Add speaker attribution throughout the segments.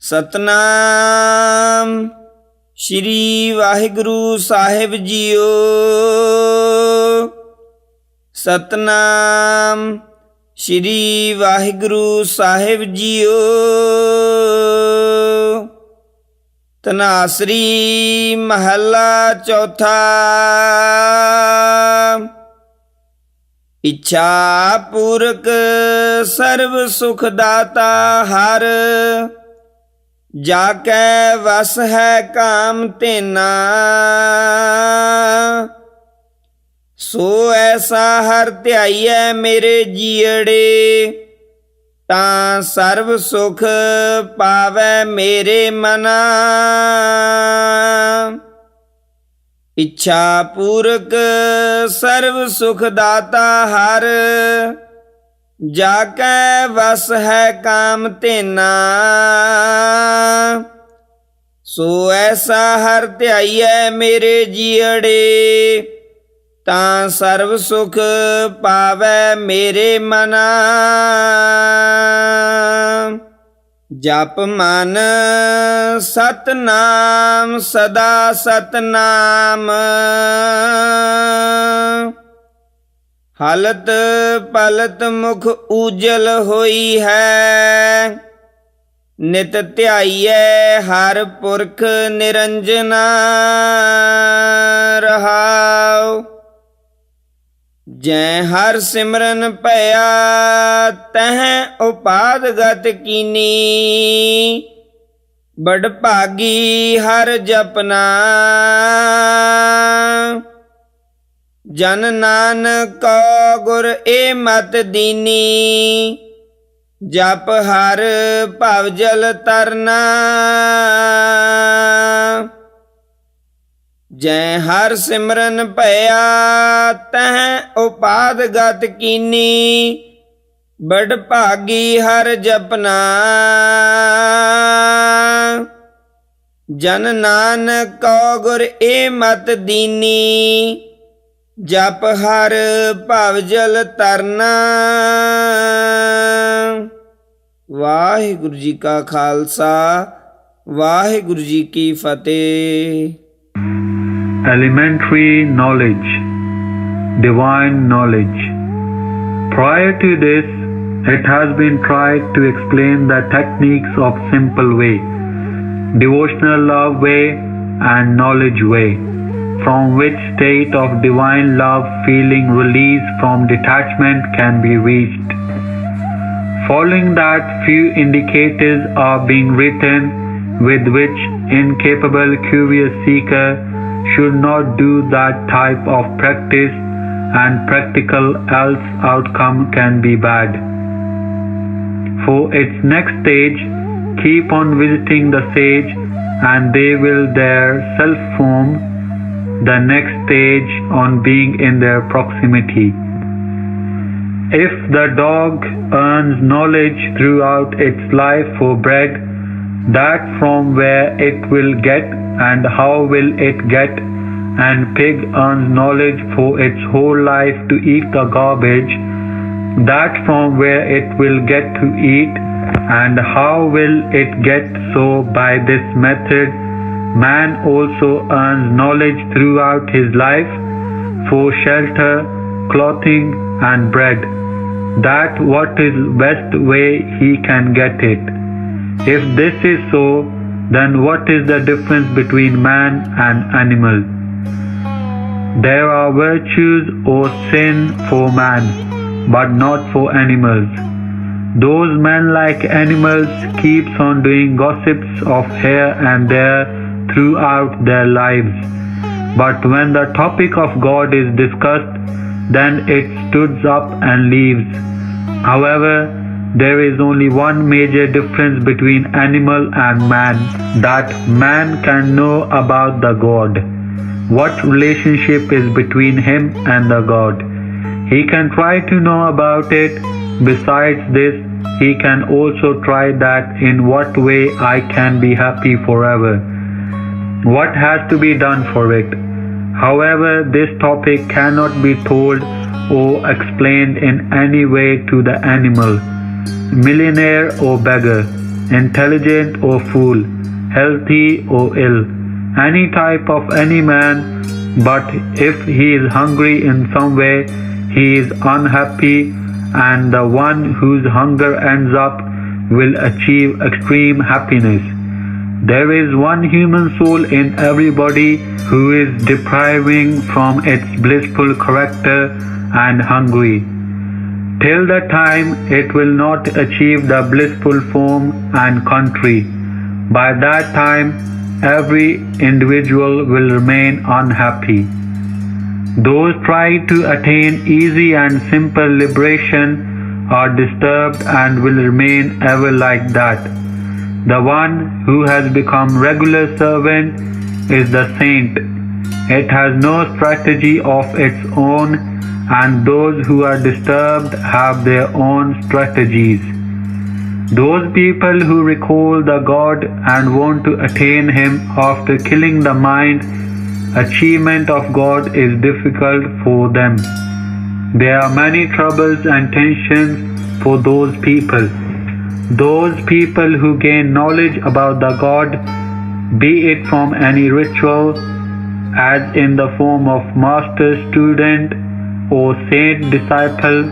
Speaker 1: ਸਤਨਾਮ ਸ਼੍ਰੀ ਵਾਹਿਗੁਰੂ ਸਾਹਿਬ JIO. Satnam Shri Waheguru ਸਾਹਿਬ JIO. Dhanasari ਮਹੱਲਾ ਚੌਥਾ। ਇੱਛਾ ਪੂਰਕ ਸਰਬ ਸੁਖ ਦਾਤਾ ਹਰ, ਜਾ ਕੈ ਵਸ ਹੈ ਕਾਮ ਤੇਨਾ। ਸੋ ਐਸਾ ਹਰ ਧਿਆਈਐ ਮੇਰੇ ਜੀਅੜੇ, ਤਾਂ ਸਰਬ ਸੁਖ ਪਾਵੈ ਮੇਰੇ ਮਨਾ। ਇੱਛਾ ਪੂਰਕ ਸਰਬ ਸੁਖ ਦਾਤਾ ਹਰ, ਜਾ ਕੈ ਵਸ ਹੈ ਕਾਮ ਤੇਨਾ। ਸੋ ਐਸਾ ਹਰ ਧਿਆਈਐ ਮੇਰੇ ਜੀਅੜੇ, ਤਾਂ ਸਰਬ ਸੁਖ ਪਾਵੈ ਮੇਰੇ ਮਨਾ। ਜਪ ਮਨ ਸਤਨਾਮ ਸਦਾ ਸਤਨਾਮ, ਹਲਤ ਪਲਤ ਮੁਖ ਉਜਲ ਹੋਈ ਹੈ। ਨਿਤ ਧਿਆਈਐ ਹਰ ਪੁਰਖ ਨਿਰੰਜਨਾ ਰਹਾਉ। ਜੈ ਹਰ ਸਿਮਰਨ ਭਇਆ ਤਹਿ ਉਪਾਦ ਗਤ ਕੀਨੀ, ਬੜ ਭਾਗੀ ਹਰ ਜਪਨਾ। ਜਨ ਨਾਨਕ ਕੋ ਗੁਰ ਏ ਮਤ ਦੀਨੀ, ਜਪ ਹਰ ਭਵ ਜਲ ਤਰਨਾ। ਜੈ ਹਰ ਸਿਮਰਨ ਭਇਆ ਤਹਿ ਉਪਾਦ ਗਤ ਕੀਨੀ, ਬੜ ਭਾਗੀ ਹਰ ਜਪਨਾ। ਜਨ ਨਾਨਕ ਕੋ ਗੁਰ ਏ ਮਤ ਦੀਨੀ, ਜਪ ਹਰ ਭਵ ਜਲ ਤਰਨਾ। ਵਾਹਿਗੁਰੂ ਜੀ ਕਾ ਖਾਲਸਾ, ਵਾਹਿਗੁਰੂ ਜੀ ਕੀ ਫਤਿਹ।
Speaker 2: Elementary knowledge, divine knowledge. Prior to this, it has been tried to explain the techniques of simple way, devotional love way and knowledge way, from which state of divine love feeling release from detachment can be reached. Following that, few indicators are being written with which incapable curious seeker should not do that type of practice and practical, else outcome can be bad. For its next stage, keep on visiting the sage and they will their self form the next stage on being in their proximity. If the dog earns knowledge throughout its life for bread, that from where it will get and how will it get, and pig earns knowledge for its whole life to eat the garbage, that from where it will get to eat and how will it get. So by this method man also earns knowledge throughout his life for shelter, clothing and bread, that what is best way he can get it. If this is so, then what is the difference between man and animal? There are virtues or sin for man, but not for animals. Those men like animals keeps on doing gossips of here and there throughout their lives. But when the topic of God is discussed, then it stood up and leaves. However, there is only one major difference between animal and man, that man can know about the God. What relationship is between him and the God? He can try to know about it. Besides this, he can also try that in what way I can be happy forever. What has to be done for it? However, this topic cannot be told or explained in any way to the animal, millionaire or beggar. intelligent or fool, healthy or ill, any type of any man, but if he is hungry in some way, he is unhappy, and the one whose hunger ends up will achieve extreme happiness. There is one human soul in everybody who is depriving from its blissful character and hungry. Till the time it will not achieve the blissful form and country. By that time, every individual will remain unhappy. Those trying to attain easy and simple liberation are disturbed and will remain ever like that. The one who has become regular servant is the saint. It has no strategy of its own, and those who are disturbed have their own strategies. Those people who recall the God and want to attain Him after killing the mind, achievement of God is difficult for them. There are many troubles and tensions for those people. Those people who gain knowledge about the God, be it from any ritual, as in the form of master-student or saint-disciple,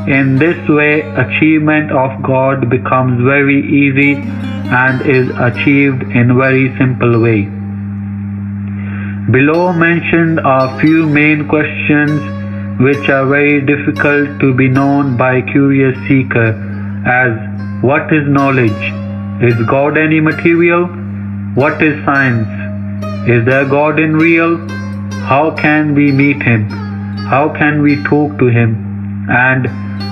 Speaker 2: in this way achievement of God becomes very easy and is achieved in very simple way. Below mentioned are few main questions which are very difficult to be known by curious seeker, as what is knowledge? Is God any material? What is science? Is there God in real? How can we meet Him? How can we talk to Him? And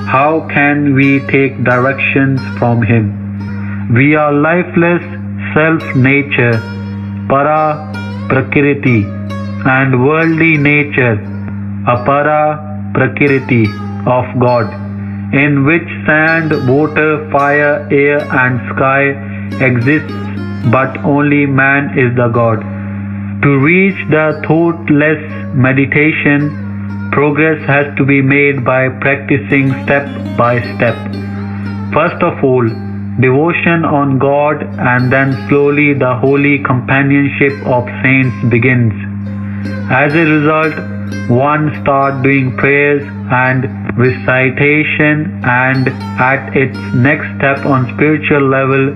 Speaker 2: how can we take directions from Him? We are lifeless self-nature, para prakriti, and worldly nature, apara prakriti of God, in which sand, water, fire, air and sky exists, but only man is the God. To reach the thoughtless meditation, progress has to be made by practicing step by step. First of all, devotion on God, and then slowly the holy companionship of saints begins. As a result, one starts doing prayers and recitation, and at its next step on spiritual level,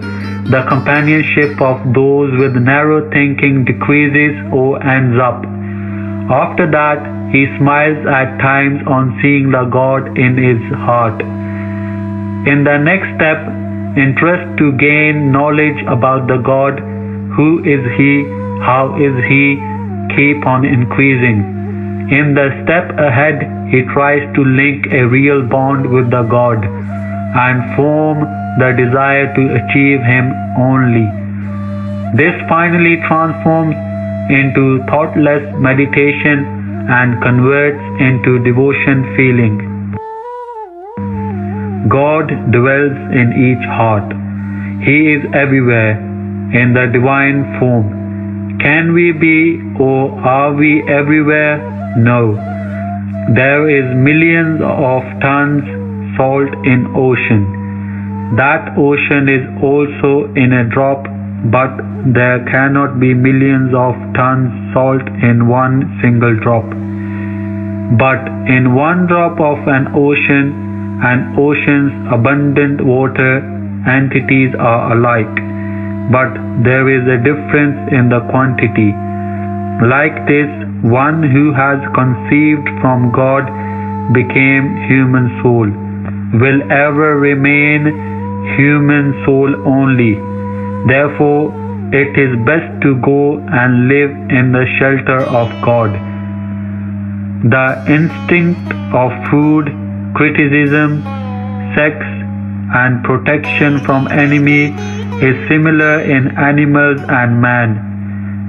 Speaker 2: the companionship of those with narrow thinking decreases or ends up. After that, he smiles at times on seeing the God in his heart. In the next step, interest to gain knowledge about the God, who is He, how is He, keep on increasing. In the step ahead, he tries to link a real bond with the God and form the desire to achieve Him only. This finally transforms into thoughtless meditation and converts into devotion feeling. God dwells in each heart. He is everywhere in the divine form. Can we be or are we everywhere? No. There is millions of tons salt in ocean. That ocean is also in a drop, but there cannot be millions of tons salt in one single drop. But in one drop of an ocean's abundant water entities are alike, but there is a difference in the quantity. Like this, one who has conceived from God became human soul, will ever remain human soul only. Therefore, it is best to go and live in the shelter of God. The instinct of food, criticism, sex, and protection from enemy is similar in animals and man.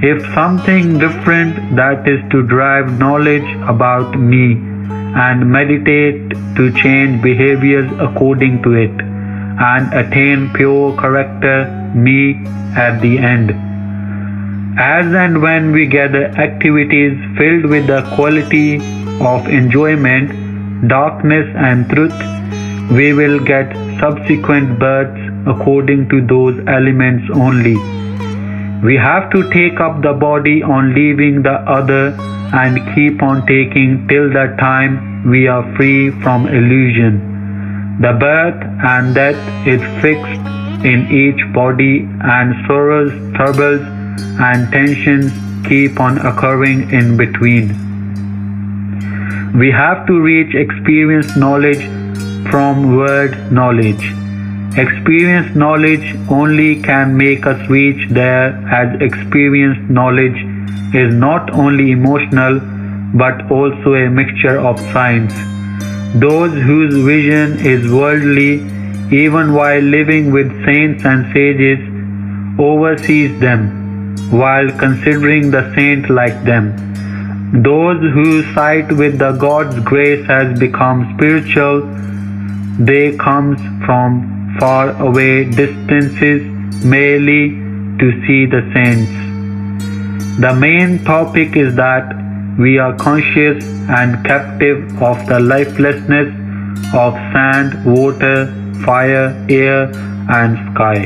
Speaker 2: If something different, that is to derive knowledge about me and meditate to change behaviors according to it and attain pure character, me, at the end. As and when we gather activities filled with the quality of enjoyment, darkness and truth, we will get subsequent births according to those elements only. We have to take up the body on leaving the other and keep on taking till the time we are free from illusion. The birth and death is fixed in each body, and sorrows, troubles, and tensions keep on occurring in between. We have to reach experience knowledge from word knowledge. Experience knowledge only can make us reach there, as experience knowledge is not only emotional but also a mixture of science. Those whose vision is worldly, even while living with saints and sages, oversees them, while considering the saint like them. Those whose sight with the God's grace has become spiritual, they comes from far away distances merely to see the saints. The main topic is that we are conscious and captive of the lifelessness of sand, water, fire, air, and sky.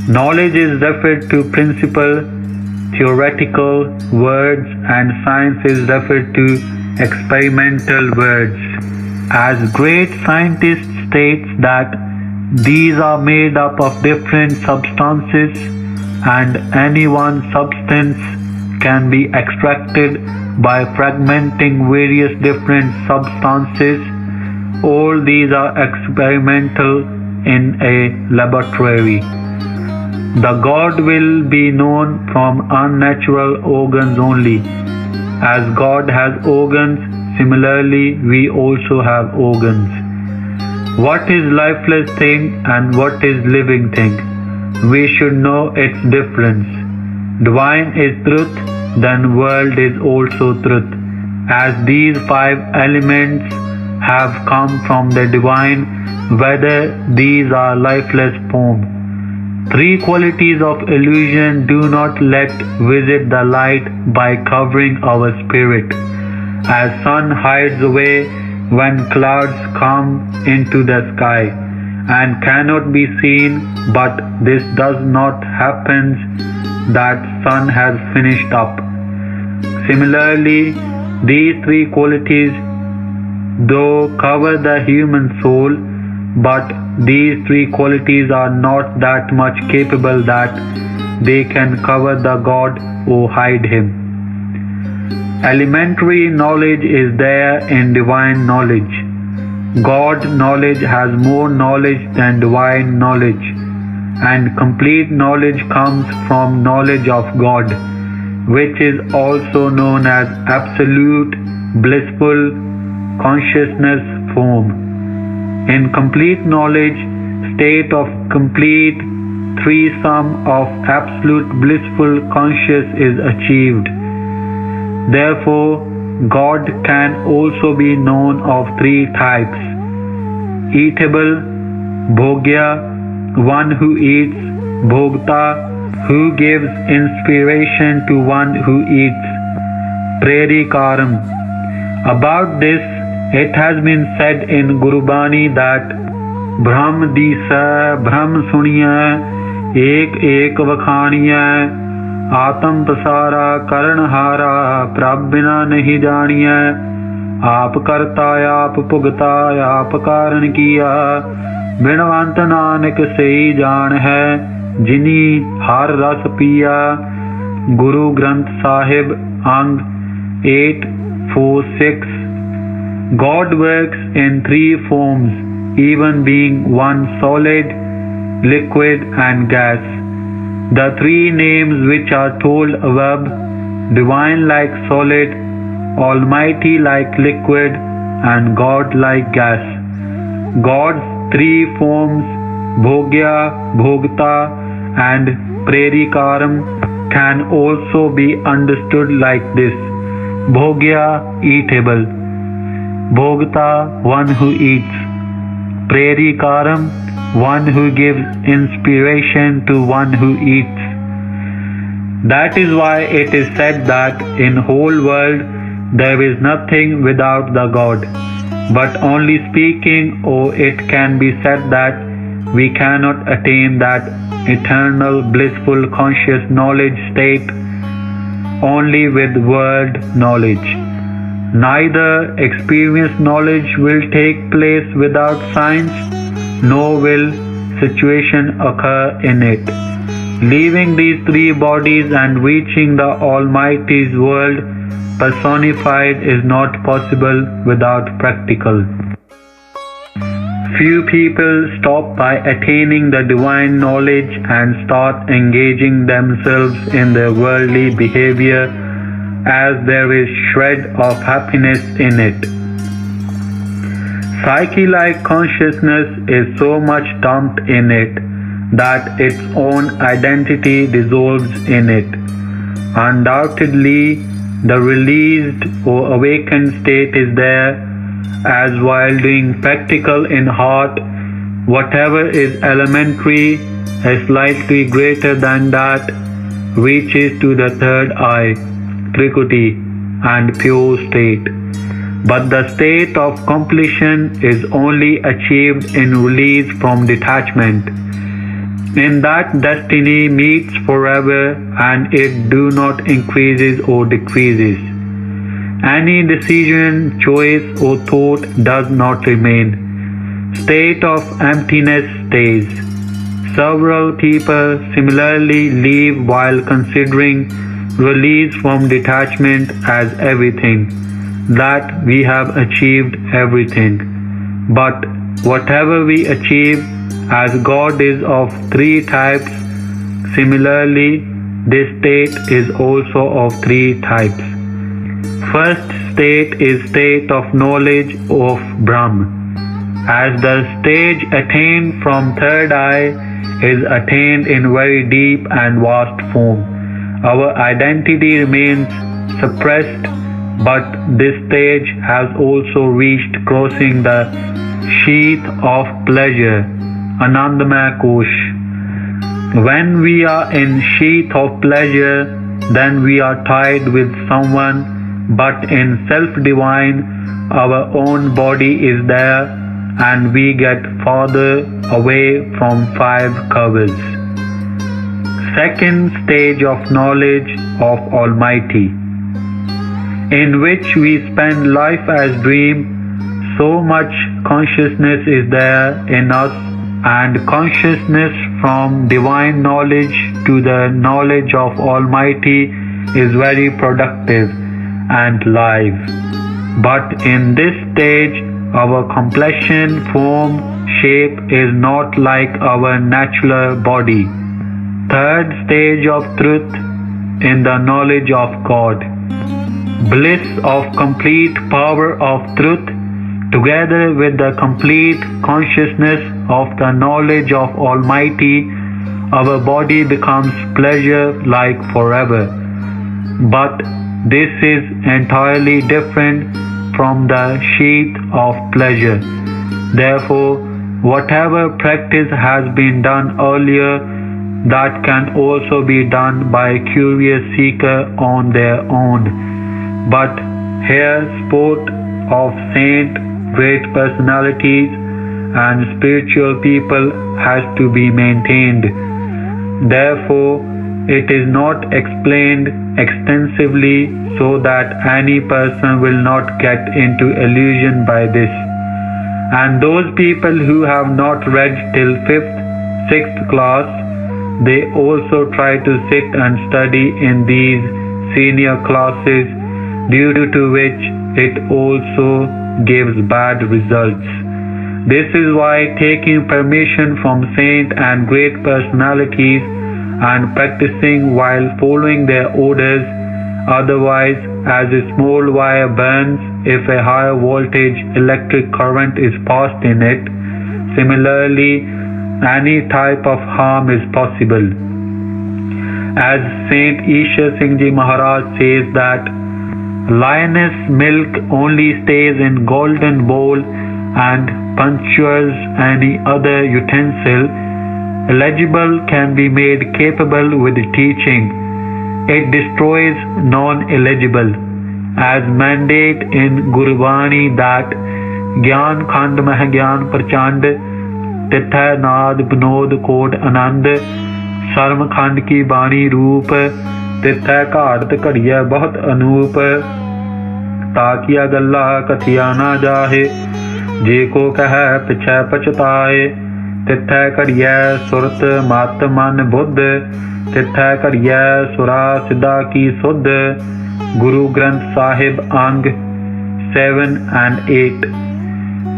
Speaker 2: Knowledge is referred to principle, theoretical words, and science is referred to experimental words. As great scientists states that these are made up of different substances, and any one substance can be extracted by fragmenting various different substances. All these are experimental in a laboratory. The God will be known from unnatural organs only. As God has organs, similarly we also have organs. What is lifeless thing and what is living thing? We should know its difference. Divine is truth, then world is also truth. As these five elements have come from the divine, whether these are lifeless form. Three qualities of illusion do not let visit the light by covering our spirit. As sun hides away when clouds come into the sky and cannot be seen, but this does not happen that sun has finished up. Similarly, these three qualities though cover the human soul, but these three qualities are not that much capable that they can cover the God or hide him. Elementary knowledge is there in divine knowledge. God knowledge has more knowledge than divine knowledge, and complete knowledge comes from knowledge of God, which is also known as absolute blissful consciousness form. In complete knowledge, state of complete threesome of absolute blissful conscious is achieved. Therefore, God can also be known of three types: eatable, bhogya, one who eats; bhogta, who gives inspiration to one who eats; prerikaram. About this, it has been said in Gurubani that Brahm disa, Brahm suniya, ek ek vakhaniya, आत्म पसारा करणहारा प्रभ बिना नहीं जानिया, आप करता आप भुगता आप कारण किया, बिनवंत नानक सही जान है जिनी हर रस पिया। गुरु ग्रंथ साहिब अंग 846। God works in three forms, even being one solid, liquid and gas. The three names which are told above, divine like solid, almighty like liquid, and God like gas. God's three forms, bhogya, bhogta, and prerikaram, can also be understood like this: bhogya, eatable; bhogta, one who eats; prerikaram, one who gives inspiration to one who eats. That is why it is said that in whole world there is nothing without the God. But only speaking, or it can be said that we cannot attain that eternal blissful conscious knowledge state only with word knowledge. Neither experience knowledge will take place without science, nor will situation occur in it. Leaving these three bodies and reaching the Almighty's world personified is not possible without practical. Few people stop by attaining the divine knowledge and start engaging themselves in their worldly behavior as there is shred of happiness in it. Psyche-like consciousness is so much dumped in it that its own identity dissolves in it. Undoubtedly, the released or awakened state is there, as while doing practical in heart, whatever is elementary, is slightly greater than that, reaches to the third eye, Trikuti, and pure state. But the state of completion is only achieved in release from detachment. In that destiny meets forever and it do not increases or decreases. Any decision, choice or thought does not remain. State of emptiness stays. Several people similarly leave while considering release from detachment as everything, that we have achieved everything. But whatever we achieve, as God is of three types, similarly this state is also of three types. First state is state of knowledge of Brahm. As the stage attained from third eye is attained in very deep and vast form, our identity remains suppressed, but this stage has also reached crossing the sheath of pleasure, Anandamaya Kosh. When we are in sheath of pleasure, then we are tied with someone, but in self-divine, our own body is there and we get farther away from five covers. Second stage of knowledge of Almighty, in which we spend life as dream. So much consciousness is there in us, and consciousness from divine knowledge to the knowledge of Almighty is very productive and live. But in this stage, our complexion, form, shape is not like our natural body. Third stage of truth in the knowledge of God. Bliss of complete power of truth, together with the complete consciousness of the knowledge of Almighty, our body becomes pleasure-like forever. But this is entirely different from the sheath of pleasure. Therefore, whatever practice has been done earlier, that can also be done by a curious seeker on their own. But here sport of saint, great personalities and spiritual people has to be maintained. Therefore, it is not explained extensively so that any person will not get into illusion by this. And those people who have not read till 5th, 6th class, they also try to sit and study in these senior classes, due to which it also gives bad results. This is why taking permission from saint and great personalities and practicing while following their orders, otherwise as a small wire burns if a higher voltage electric current is passed in it, similarly any type of harm is possible. As Saint Isha Singh Ji Maharaj says that lioness milk only stays in golden bowl and punctures any other utensil eligible can be made capable with teaching. It destroys non-eligible, as mandate in Gurbani that Gyan Khand Mah Gyan Prachand, तिथै नाद Vinod coat आनंद सर्म खंड की बाणी रूप तिथै घाट घड़िया बहुत अनूप ताकिया गल्ला कथिया ना जाहे जे को कह पिछै पछताए तिथै घड़िया सुरत मत मन बुद्ध तिथै घड़िया सुरा सिद्धा की सुध गुरु ग्रंथ साहिब अंग 7 and 8.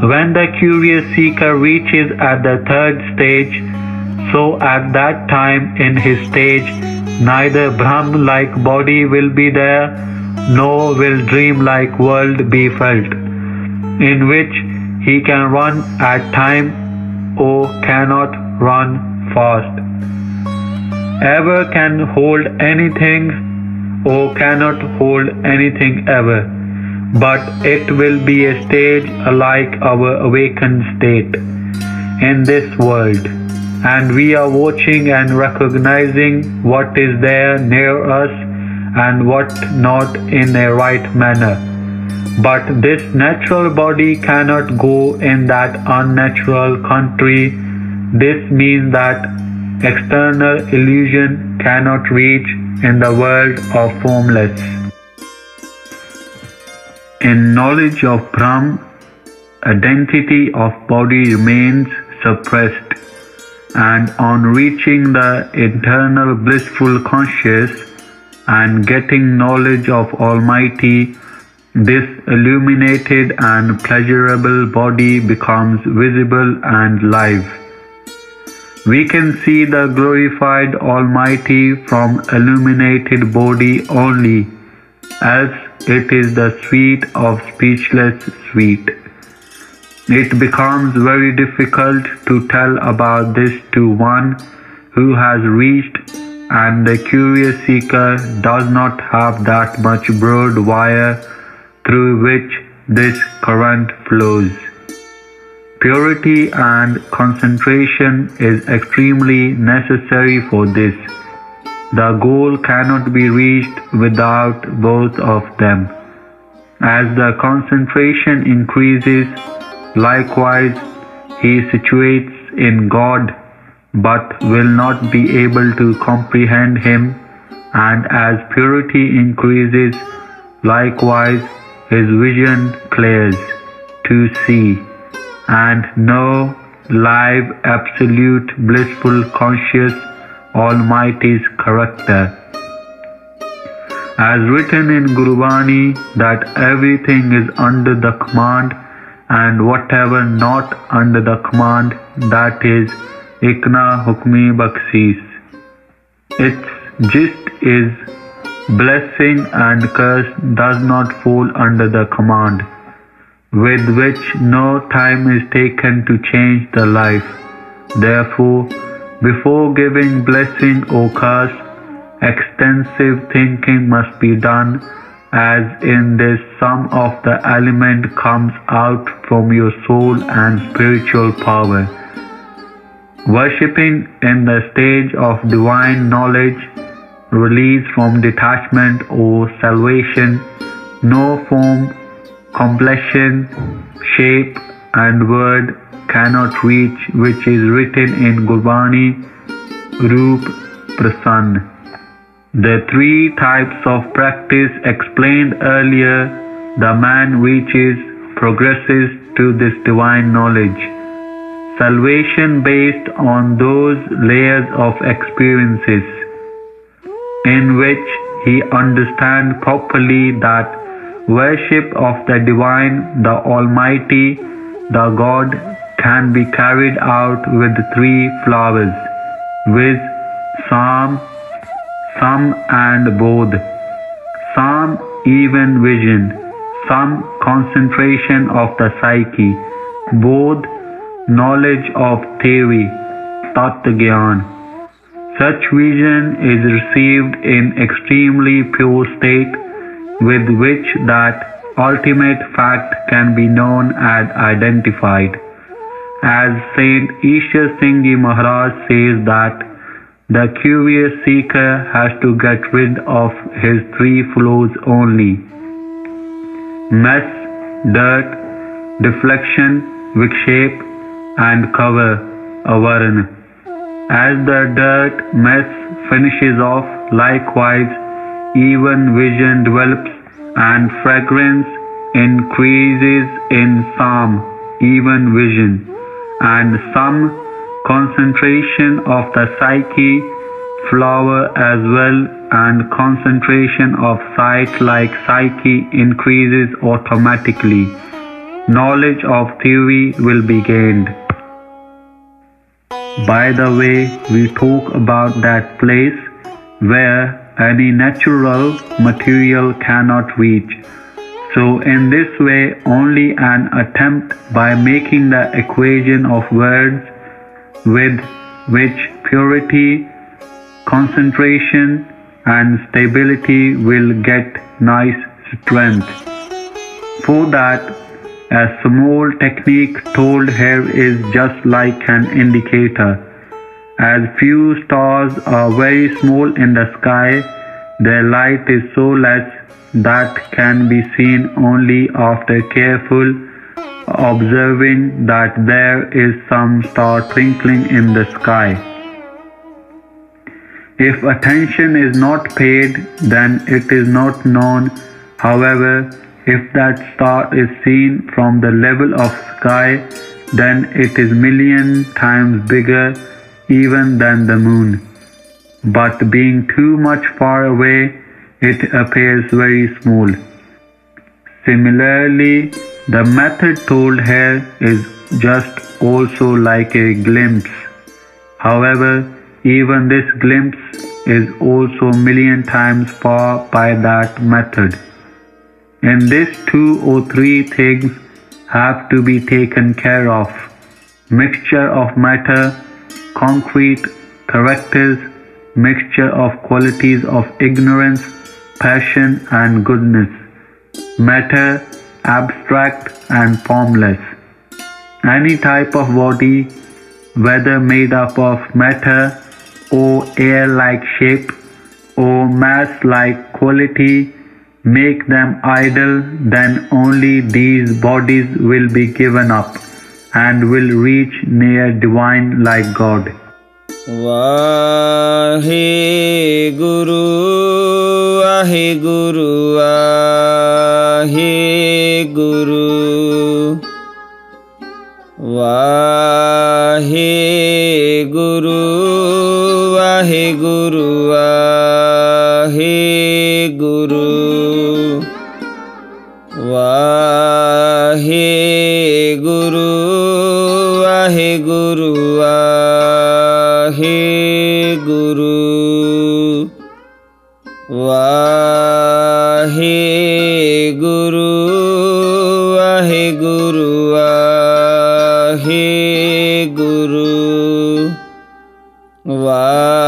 Speaker 2: When the curious seeker reaches at the third stage, so at that time in his stage, neither Brahm-like body will be there, nor will dream-like world be felt, in which he can run at time or cannot run fast, ever can hold anything or cannot hold anything ever. But it will be a stage like our awakened state in this world, and we are watching and recognizing what is there near us and what not in a right manner. But this natural body cannot go in that unnatural country. This means that external illusion cannot reach in the world of formless. In knowledge of Brahm, identity of body remains suppressed, and on reaching the internal blissful conscious and getting knowledge of Almighty, this illuminated and pleasurable body becomes visible and live. We can see the glorified Almighty from illuminated body only, else it is the sweet of speechless sweet. It becomes very difficult to tell about this to one who has reached, and the curious seeker does not have that much broad wire through which this current flows. Purity and concentration is extremely necessary for this. The goal cannot be reached without both of them. As the concentration increases, likewise he situates in God, but will not be able to comprehend him, and as purity increases, likewise his vision clears to see and know live absolute blissful conscious Almighty's character. As written in Gurbani that everything is under the command, and whatever not under the command, that is Ikna Hukmi Baksis. Its gist is blessing and curse does not fall under the command, with which no time is taken to change the life. Therefore, before giving blessing or curse, extensive thinking must be done, as in this some of the element comes out from your soul and spiritual power. Worshipping in the stage of divine knowledge, release from detachment or salvation, no form, complexion, shape and word cannot reach which is written in Gurbani, Roop Prasann. The three types of practice explained earlier, the man reaches, progresses to this divine knowledge. Salvation based on those layers of experiences, in which he understands properly that worship of the Divine, the Almighty, the God, can be carried out with three flowers, viz. Psalm, Sam and Bodh. Psalm, even vision. Some concentration of the psyche. Bodh, knowledge of theory, Tat Gyan. Such vision is received in extremely pure state, with which that ultimate fact can be known and identified. As Saint Ishwar Singh Ji Maharaj says that the curious seeker has to get rid of his three flows only: mess, dirt, deflection, vikshep, and cover, a varna. As the dirt mess finishes off, likewise, even vision develops and fragrance increases in some, even vision, and some concentration of the psyche, flower as well, and concentration of sight like psyche increases automatically. Knowledge of theory will be gained. By the way, we talk about that place where any natural material cannot reach. So in this way, only an attempt by making the equation of words with which purity, concentration and stability will get nice strength. For that, a small technique told here is just like an indicator. As few stars are very small in the sky, their light is so less that can be seen only after careful observing that there is some star twinkling in the sky. If attention is not paid, then it is not known. However, if that star is seen from the level of sky, then it is million times bigger even than the moon. But being too much far away, it appears very small. Similarly, the method told here is just also like a glimpse. However, even this glimpse is also million times far by that method. In this 2 or 3 things have to be taken care of: mixture of matter, concrete characters, mixture of qualities of ignorance, passion and goodness, matter, abstract and formless. Any type of body, whether made up of matter or air-like shape or mass-like quality, make them idle, then only these bodies will be given up and will reach near divine like God.
Speaker 1: Vaheguru, Vaheguru, Vaheguru, Vaheguru, Vaheguru, Vaheguru, Vaheguru, Vaheguru, Vaheguru, Vaheguru, Vaheguru, Vaheguru, Vaheguru,